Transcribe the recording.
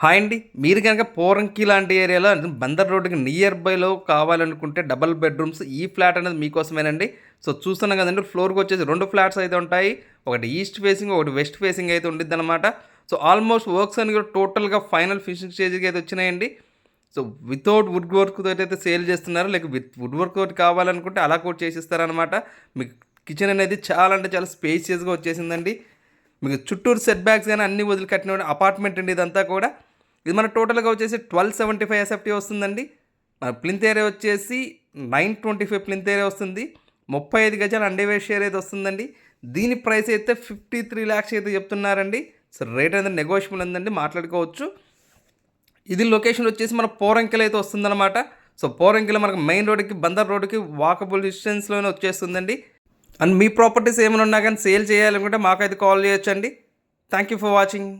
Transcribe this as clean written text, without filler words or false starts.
Hi అండి. మీరు గనక పోరంకి లాంటి ఏరియాలో బందర్ రోడ్డుకి నియర్ బైలో కావాలనుకుంటే డబుల్ బెడ్‌రూమ్స్ ఈ ఫ్లాట్ అనేది మీకోసమేనండి. సో, చూస్తున్నాం కదండీ ఫ్లోర్‌కొచ్చేసి 2 ఫ్లాట్స్ అయితే ఉంటాయి. ఒకటి ఈస్ట్ ఫేసింగ్, ఒకటి వెస్ట్ ఫేసింగ్ అయితే ఉండిద్దనమాట. సో, ఆల్మోస్ట్ వర్క్స్ అన్ని కూడా టోటల్‌గా ఫైనల్ ఫినిషింగ్ స్టేజ్‌కి అయితే వచ్చినాయండి. సో, వితౌట్ వుడ్ వర్క్ తోటైతే సేల్ చేస్తున్నారు. లేక విత్ వుడ్ వర్క్ తోటి కావాలనుకుంటే అలా కూడా చేసిస్తారనమాట. మీకు కిచెన్ అనేది చాలా అంటే చాలా స్పేసియస్‌గా వచ్చేసిందండి. మీకు చుట్టూరు సెట్ బ్యాక్స్ గాని అన్నీ వదిలికట్టిన అపార్ట్మెంట్ అండి ఇదంతా కూడా. ఇది మన టోటల్‌గా వచ్చేసి 1275 ఎస్ఎఫ్టీ వస్తుందండి. ప్లింత్ ఏరియా వచ్చేసి 925 ప్లింత్ ఏరియా వస్తుంది. 35 గజాల అన్‌డివైడెడ్ షేర్ అయితే వస్తుందండి. దీని ప్రైస్ అయితే 53 లాక్స్ అయితే చెప్తున్నారండి. సో, రేట్ అనేది నెగోషియబుల్ ఉందండి, మాట్లాడుకోవచ్చు. ఇది లొకేషన్ వచ్చేసి మన పోరంకిలో అయితే వస్తుందన్నమాట. సో, పోరంకిలో మనకు మెయిన్ రోడ్‌కి బందర్ రోడ్‌కి వాకబుల్ డిస్టెన్స్‌లోనే వచ్చేస్తుందండి. అండ్ మీ ప్రాపర్టీస్ ఏమైనా ఉన్నా గానీ సేల్ చేయాలనుకుంటే మాకైతే కాల్ చేయొచ్చండి. Thank you for watching.